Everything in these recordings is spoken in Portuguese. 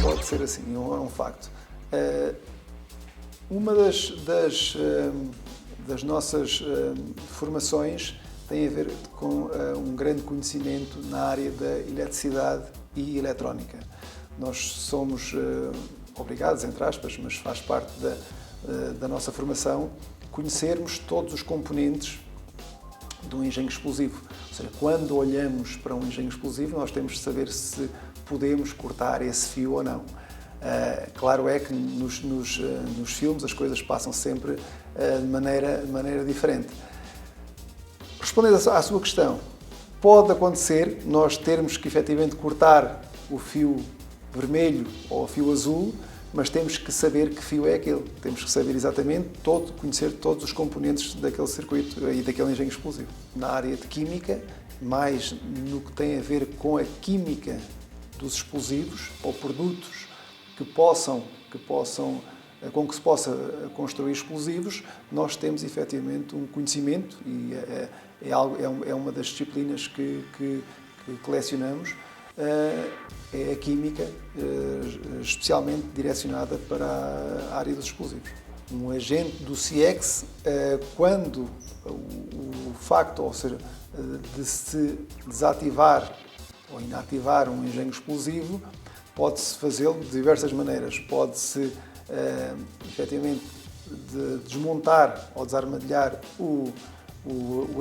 Pode ser assim, é um facto. Uma das nossas formações tem a ver com um grande conhecimento na área da eletricidade e eletrónica. Nós somos obrigados, entre aspas, mas faz parte da nossa formação, conhecermos todos os componentes do engenho explosivo. Ou seja, quando olhamos para um engenho explosivo, nós temos de saber se podemos cortar esse fio ou não. Claro é que nos filmes as coisas passam sempre de maneira diferente. Respondendo à sua questão, pode acontecer nós termos que efetivamente cortar o fio vermelho ou o fio azul, mas temos que saber que fio é aquele. Temos que saber exatamente, conhecer todos os componentes daquele circuito e daquele engenho explosivo. Na área de química, mais no que tem a ver com a química dos explosivos ou produtos com que se possa construir explosivos, nós temos efetivamente um conhecimento e é uma das disciplinas que lecionamos, é a química, especialmente direcionada para a área dos explosivos. Um agente do CIEX, quando o facto, ou seja, de se desativar ou inativar um engenho explosivo, pode-se fazê-lo de diversas maneiras. Pode-se, efetivamente, desmontar ou desarmadilhar o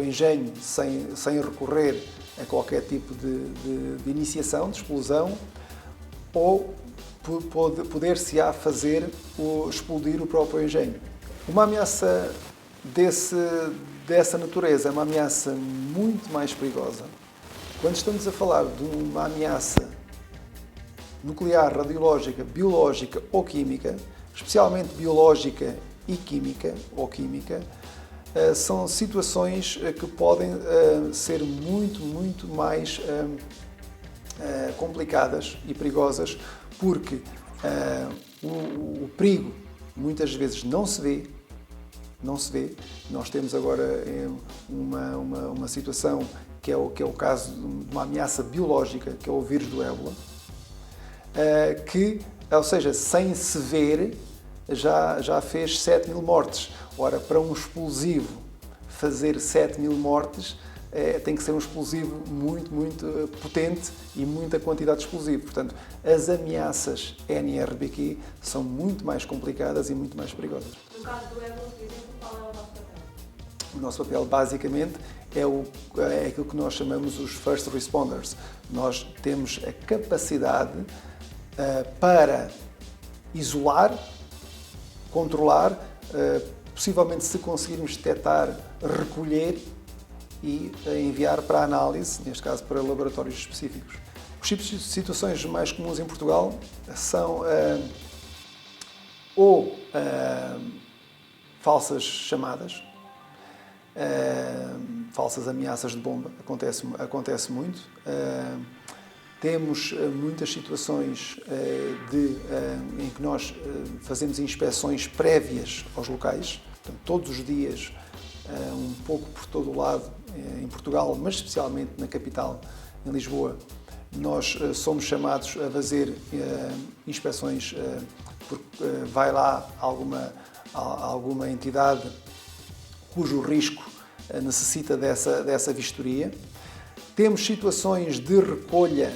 engenho sem recorrer a qualquer tipo de iniciação, de explosão, ou poder-se-á fazer explodir o próprio engenho. Uma ameaça dessa natureza é uma ameaça muito mais perigosa. Quando estamos a falar de uma ameaça nuclear, radiológica, biológica ou química, especialmente biológica e química ou química, são situações que podem ser muito mais complicadas e perigosas, porque o perigo muitas vezes não se vê. Nós temos agora uma situação que é o caso de uma ameaça biológica, que é o vírus do ébola, ou seja, sem se ver, já fez 7.000 mortes. Ora, para um explosivo fazer 7.000 mortes, tem que ser um explosivo muito potente e muita quantidade de explosivo. Portanto, as ameaças NRBQ são muito mais complicadas e muito mais perigosas. No caso do ébola, por exemplo, qual é o nosso papel? O nosso papel, basicamente, é aquilo que nós chamamos os first responders. Nós temos a capacidade para isolar, controlar, possivelmente, se conseguirmos detectar, recolher e enviar para análise, neste caso para laboratórios específicos. Os tipos de situações mais comuns em Portugal são falsas chamadas, falsas ameaças de bomba, acontece muito. Temos muitas situações em que nós fazemos inspeções prévias aos locais, portanto, todos os dias, um pouco por todo o lado, em Portugal, mas especialmente na capital, em Lisboa, nós somos chamados a fazer inspeções, porque vai lá alguma entidade cujo risco necessita dessa vistoria. Temos situações de recolha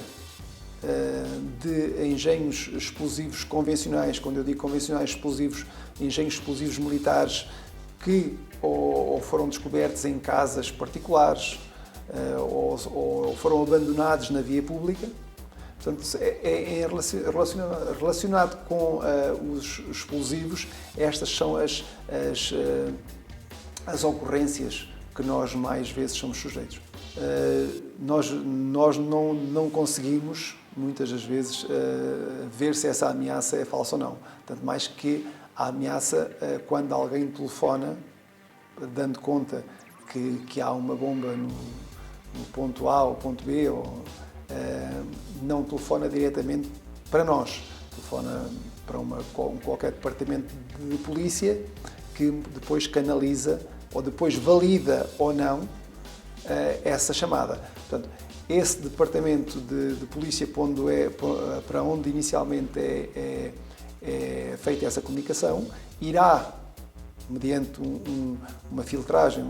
de engenhos explosivos convencionais. Quando eu digo convencionais, explosivos, engenhos explosivos militares que ou foram descobertos em casas particulares ou foram abandonados na via pública. Portanto, relacionado com os explosivos, estas são as ocorrências que nós mais vezes somos sujeitos. Nós não conseguimos, muitas das vezes, ver se essa ameaça é falsa ou não. Tanto mais que a ameaça, quando alguém telefona, dando conta que há uma bomba no ponto A ou ponto B, não telefona diretamente para nós, telefona para qualquer departamento de polícia, que depois canaliza ou depois valida ou não essa chamada. Portanto, esse departamento de polícia para onde inicialmente é feita essa comunicação, irá, mediante uma filtragem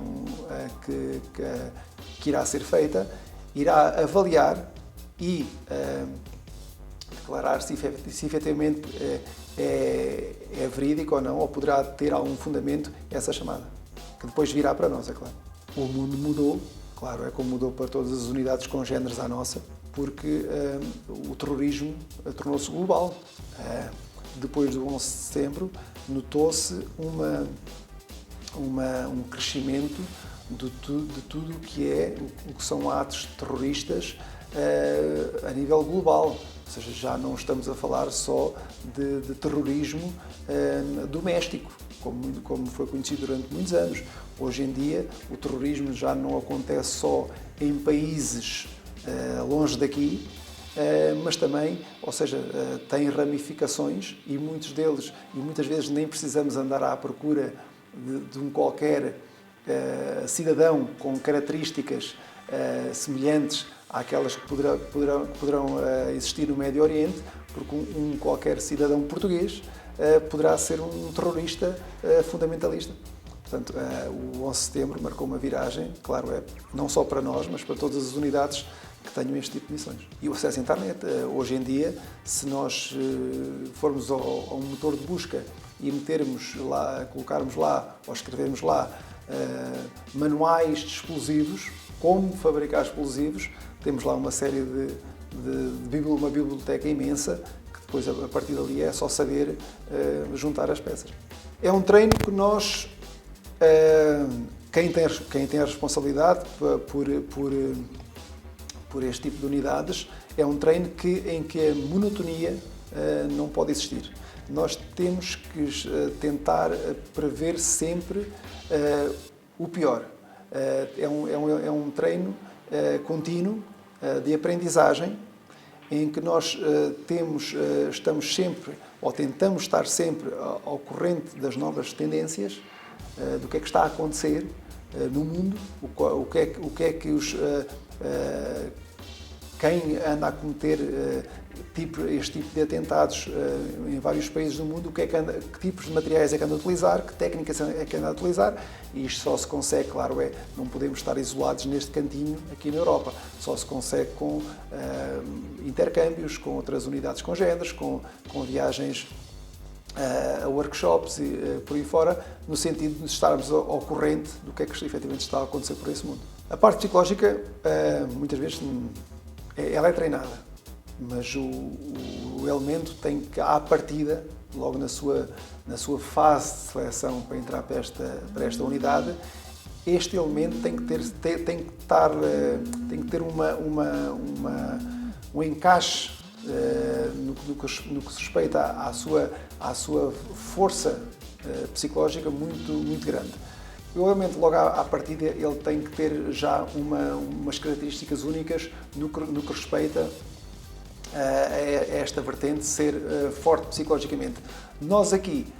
que irá ser feita, irá avaliar e declarar se efetivamente é verídico ou não, ou poderá ter algum fundamento essa chamada, que depois virá para nós, é claro. O mundo mudou, claro, é como mudou para todas as unidades congêneres à nossa, porque o terrorismo tornou-se global. Depois do 11 de setembro, notou-se um crescimento de tudo o que são atos terroristas a nível global. Ou seja, já não estamos a falar só de terrorismo doméstico, como foi conhecido durante muitos anos. Hoje em dia, o terrorismo já não acontece só em países longe daqui, mas também, ou seja, tem ramificações e muitas vezes nem precisamos andar à procura de um qualquer cidadão com características semelhantes àquelas que poderão existir no Médio Oriente, porque um qualquer cidadão português poderá ser um terrorista fundamentalista. Portanto, o 11 de setembro marcou uma viragem, claro, não só para nós, mas para todas as unidades que tenham este tipo de missões. E o acesso à internet, hoje em dia, se nós formos a um motor de busca e colocarmos lá ou escrevermos lá manuais de explosivos, como fabricar explosivos, temos lá uma série uma biblioteca imensa, que depois, a partir dali, é só saber juntar as peças. É um treino que nós, quem tem a responsabilidade por este tipo de unidades, é um treino em que a monotonia não pode existir. Nós temos que tentar prever sempre o pior. É um treino contínuo de aprendizagem, em que nós estamos sempre, ou tentamos estar sempre ao corrente das novas tendências, do que é que está a acontecer no mundo, o que é que quem anda a cometer este tipo de atentados em vários países do mundo, que tipos de materiais é que anda a utilizar, que técnicas é que anda a utilizar, e isto só se consegue, claro, não podemos estar isolados neste cantinho aqui na Europa, só se consegue com intercâmbios, com outras unidades congêneres, com viagens a workshops e por aí fora, no sentido de estarmos ao corrente do que é que efetivamente está a acontecer por esse mundo. A parte psicológica, muitas vezes, ela é treinada, mas o elemento tem que, à partida, logo na sua fase de seleção para entrar para esta unidade, este elemento tem que ter um encaixe no que se respeita à sua força psicológica muito grande. O elemento, logo à partida, ele tem que ter já umas características únicas no que respeita a esta vertente de ser forte psicologicamente. Nós aqui,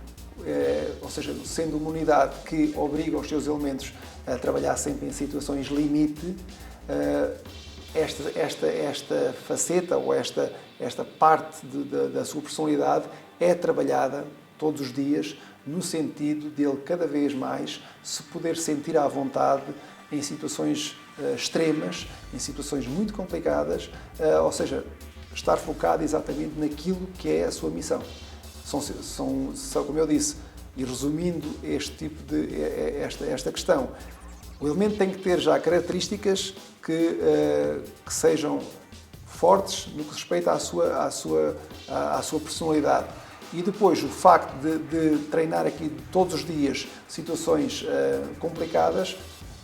ou seja, sendo uma unidade que obriga os seus elementos a trabalhar sempre em situações limite, esta faceta ou esta parte da sua personalidade é trabalhada todos os dias, no sentido de ele cada vez mais se poder sentir à vontade em situações extremas, em situações muito complicadas, ou seja, estar focado exatamente naquilo que é a sua missão. São como eu disse, e resumindo esta questão, o elemento tem que ter já características que sejam fortes no que respeita à sua personalidade. E depois o facto de treinar aqui todos os dias situações complicadas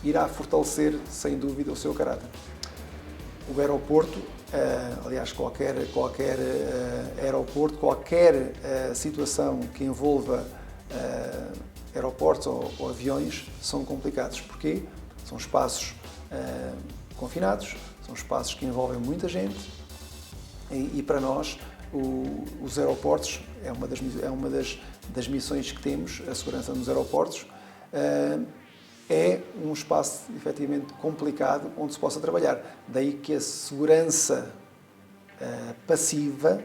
irá fortalecer, sem dúvida, o seu caráter. O aeroporto, aliás, qualquer aeroporto, qualquer situação que envolva aeroportos ou aviões são complicados. Porquê? São espaços confinados, são espaços que envolvem muita gente e para nós os aeroportos é uma das missões que temos, a segurança nos aeroportos, é um espaço efetivamente complicado onde se possa trabalhar. Daí que a segurança passiva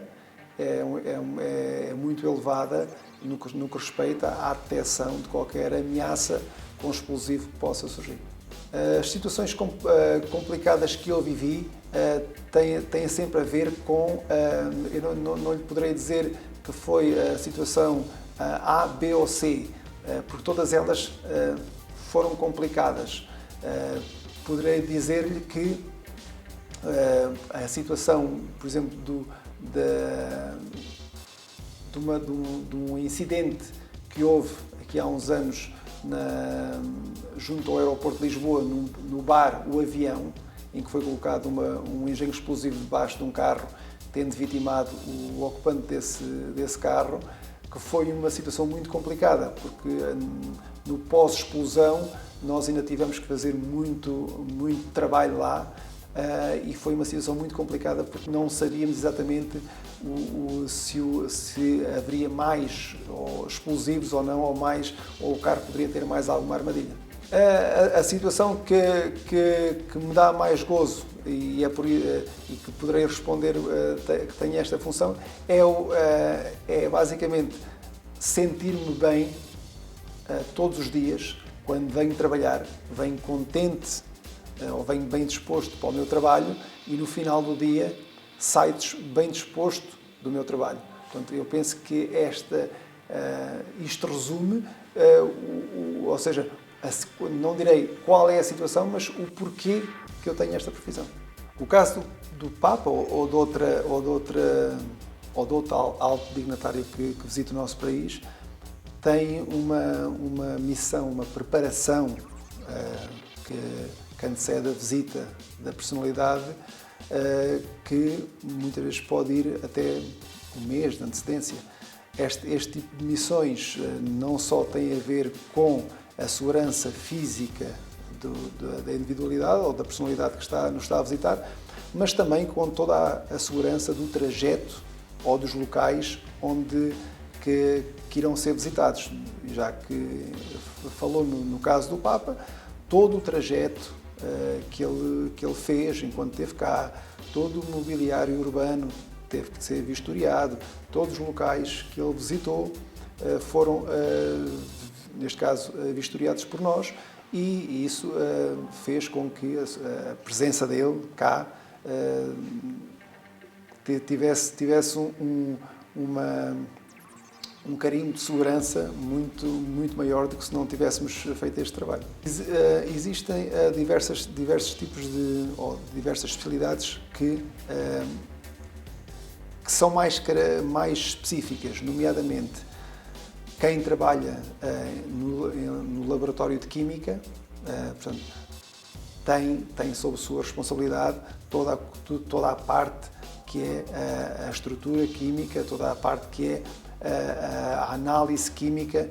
é muito elevada no que respeita à detecção de qualquer ameaça com explosivo que possa surgir. As situações complicadas que eu vivi têm sempre a ver com, eu não lhe poderei dizer que foi a situação A, B ou C, porque todas elas foram complicadas. Poderei dizer-lhe que a situação, por exemplo, de um incidente que houve aqui há uns anos junto ao aeroporto de Lisboa, no bar O Avião, em que foi colocado um engenho explosivo debaixo de um carro, tendo vitimado o ocupante desse carro, que foi uma situação muito complicada, porque no pós-explosão nós ainda tivemos que fazer muito trabalho lá, e foi uma situação muito complicada porque não sabíamos exatamente se haveria mais explosivos ou não, ou o carro poderia ter mais alguma armadilha. A situação que me dá mais gozo e que poderei responder que tenho esta função é basicamente sentir-me bem todos os dias quando venho trabalhar, venho contente ou venho bem disposto para o meu trabalho e no final do dia saio bem disposto do meu trabalho. Portanto, eu penso que isto resume, ou seja, não direi qual é a situação, mas o porquê que eu tenho esta profissão. O caso do Papa ou de outro alto dignatário que visita o nosso país tem uma missão, uma preparação que antecede a visita da personalidade, que muitas vezes pode ir até um mês de antecedência. Este tipo de missões não só tem a ver com a segurança física da individualidade ou da personalidade que nos está a visitar, mas também com toda a segurança do trajeto ou dos locais que irão ser visitados. Já que falou no caso do Papa, todo o trajeto que ele fez enquanto esteve cá, todo o mobiliário urbano teve que ser vistoriado, todos os locais que ele visitou foram, neste caso, vistoriados por nós, e isso fez com que a presença dele cá tivesse um carinho de segurança muito maior do que se não tivéssemos feito este trabalho. Existem diversos tipos diversas especialidades que são mais específicas, nomeadamente quem trabalha no laboratório de Química, portanto, tem sob sua responsabilidade toda a parte que é a estrutura química, toda a parte que é a análise química,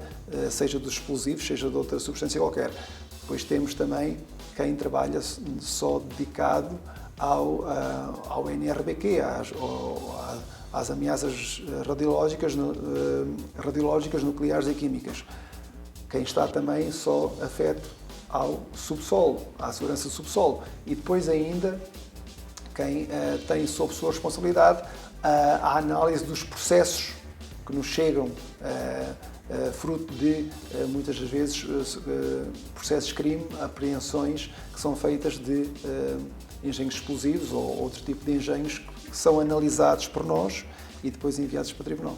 seja dos explosivos, seja de outra substância qualquer. Depois temos também quem trabalha só dedicado ao NRBQ, às ameaças radiológicas, nucleares e químicas. Quem está também só afeto ao subsolo, à segurança do subsolo. E depois ainda quem tem sob sua responsabilidade a análise dos processos que nos chegam fruto de, muitas das vezes, processos de crime, apreensões que são feitas de engenhos explosivos ou outro tipo de engenhos que são analisados por nós e depois enviados para o tribunal.